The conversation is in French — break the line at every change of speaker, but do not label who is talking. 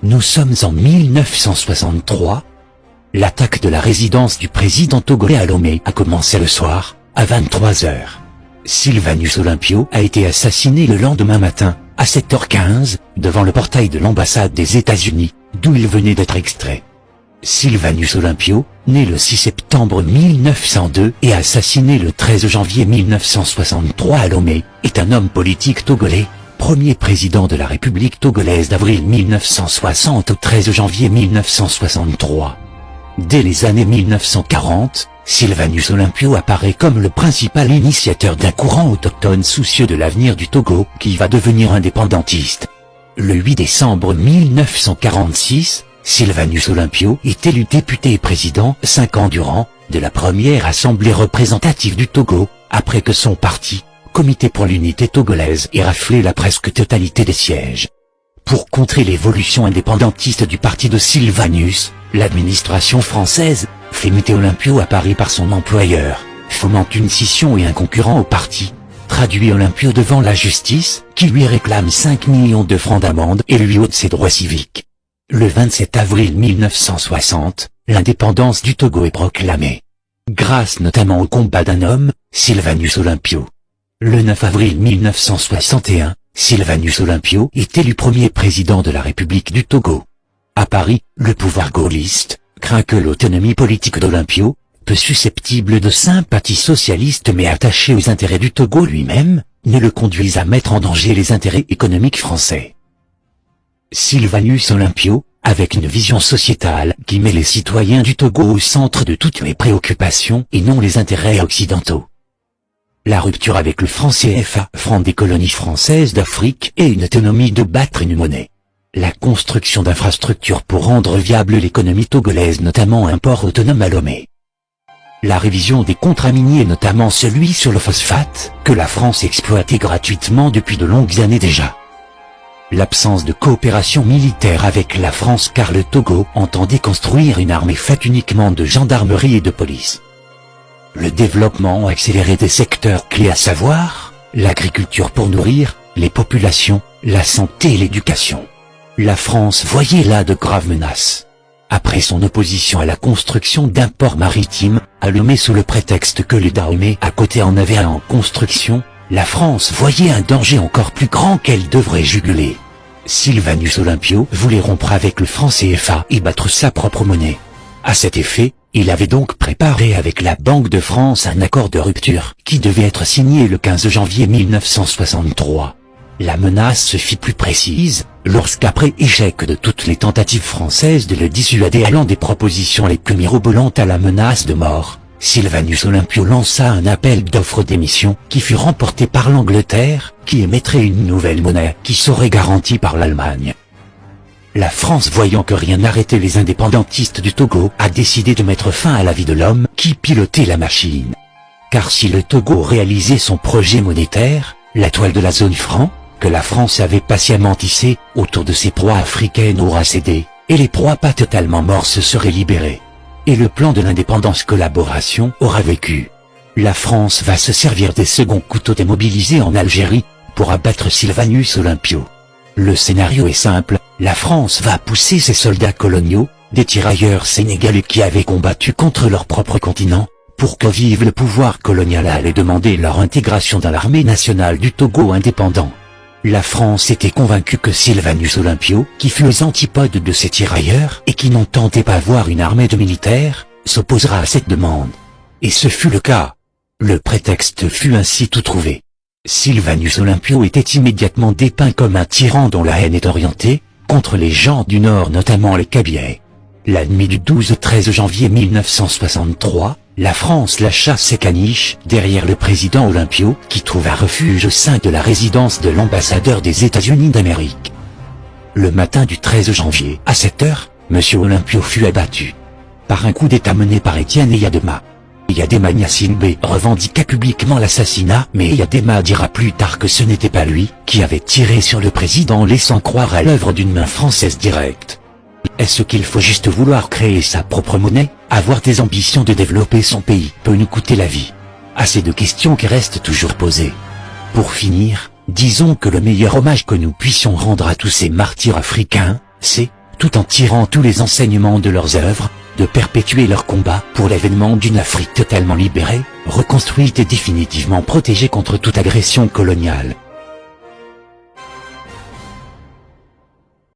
Nous sommes en 1963. L'attaque de la résidence du président togolais à Lomé a commencé le soir, à 23 h. Sylvanus Olympio a été assassiné le lendemain matin, à 7h15, devant le portail de l'ambassade des États-Unis, d'où il venait d'être extrait. Sylvanus Olympio, né le 6 septembre 1902 et assassiné le 13 janvier 1963 à Lomé, est un homme politique togolais, premier président de la République togolaise d'avril 1960 au 13 janvier 1963. Dès les années 1940, Sylvanus Olympio apparaît comme le principal initiateur d'un courant autochtone soucieux de l'avenir du Togo qui va devenir indépendantiste. Le 8 décembre 1946, Sylvanus Olympio est élu député et président 5 ans durant de la première assemblée représentative du Togo, après que son parti, Comité pour l'unité togolaise, ait raflé la presque totalité des sièges. Pour contrer l'évolution indépendantiste du parti de Sylvanus, l'administration française fait muter Olympio à Paris par son employeur, fomente une scission et un concurrent au parti, traduit Olympio devant la justice, qui lui réclame 5 millions de francs d'amende et lui ôte ses droits civiques. Le 27 avril 1960, l'indépendance du Togo est proclamée. Grâce notamment au combat d'un homme, Sylvanus Olympio. Le 9 avril 1961, Sylvanus Olympio est élu premier président de la République du Togo. À Paris, le pouvoir gaulliste craint que l'autonomie politique d'Olympio, peu susceptible de sympathie socialiste mais attaché aux intérêts du Togo lui-même, ne le conduise à mettre en danger les intérêts économiques français. Sylvanus Olympio, avec une vision sociétale qui met les citoyens du Togo au centre de toutes les préoccupations et non les intérêts occidentaux. La rupture avec le franc CFA, franc des colonies françaises d'Afrique, et une autonomie de battre une monnaie. La construction d'infrastructures pour rendre viable l'économie togolaise, notamment un port autonome à Lomé. La révision des contrats miniers, notamment celui sur le phosphate, que la France exploitait gratuitement depuis de longues années déjà. L'absence de coopération militaire avec la France car le Togo entendait construire une armée faite uniquement de gendarmerie et de police. Le développement accéléré des secteurs clés à savoir, l'agriculture pour nourrir les populations, la santé et l'éducation. La France voyait là de graves menaces. Après son opposition à la construction d'un port maritime, à Lomé sous le prétexte que les Dahomey à côté en avaient un en construction, la France voyait un danger encore plus grand qu'elle devrait juguler. Sylvanus Olympio voulait rompre avec le franc CFA et battre sa propre monnaie. À cet effet, il avait donc préparé avec la Banque de France un accord de rupture qui devait être signé le 15 janvier 1963. La menace se fit plus précise, lorsqu'après échec de toutes les tentatives françaises de le dissuader allant des propositions les plus mirobolantes à la menace de mort, Sylvanus Olympio lança un appel d'offres d'émission qui fut remporté par l'Angleterre, qui émettrait une nouvelle monnaie qui serait garantie par l'Allemagne. La France, voyant que rien n'arrêtait les indépendantistes du Togo, a décidé de mettre fin à la vie de l'homme qui pilotait la machine. Car si le Togo réalisait son projet monétaire, la toile de la zone franc, que la France avait patiemment tissée autour de ses proies africaines aura cédé, et les proies pas totalement mortes se seraient libérées. Et le plan de l'indépendance collaboration aura vécu. La France va se servir des seconds couteaux démobilisés en Algérie pour abattre Sylvanus Olympio. Le scénario est simple, la France va pousser ses soldats coloniaux, des tirailleurs sénégalais qui avaient combattu contre leur propre continent, pour que vive le pouvoir colonial allait demander leur intégration dans l'armée nationale du Togo indépendant. La France était convaincue que Sylvanus Olympio, qui fut aux antipodes de ces tirailleurs et qui n'entendait pas voir une armée de militaires, s'opposera à cette demande. Et ce fut le cas. Le prétexte fut ainsi tout trouvé. Sylvanus Olympio était immédiatement dépeint comme un tyran dont la haine est orientée contre les gens du Nord, notamment les Kabyles. La nuit du 12-13 janvier 1963, la France lâcha ses caniches derrière le président Olympio, qui trouva refuge au sein de la résidence de l'ambassadeur des États-Unis d'Amérique. Le matin du 13 janvier, à 7 h, M. Olympio fut abattu par un coup d'état mené par Étienne Eyadema. Eyadema Gnassingbé revendiqua publiquement l'assassinat, mais Eyadema dira plus tard que ce n'était pas lui qui avait tiré sur le président, laissant croire à l'œuvre d'une main française directe. Est-ce qu'il faut juste vouloir créer sa propre monnaie, avoir des ambitions de développer son pays, peut nous coûter la vie? Assez de questions qui restent toujours posées. Pour finir, disons que le meilleur hommage que nous puissions rendre à tous ces martyrs africains, c'est tout en tirant tous les enseignements de leurs œuvres, de perpétuer leur combat pour l'avènement d'une Afrique totalement libérée, reconstruite et définitivement protégée contre toute agression coloniale.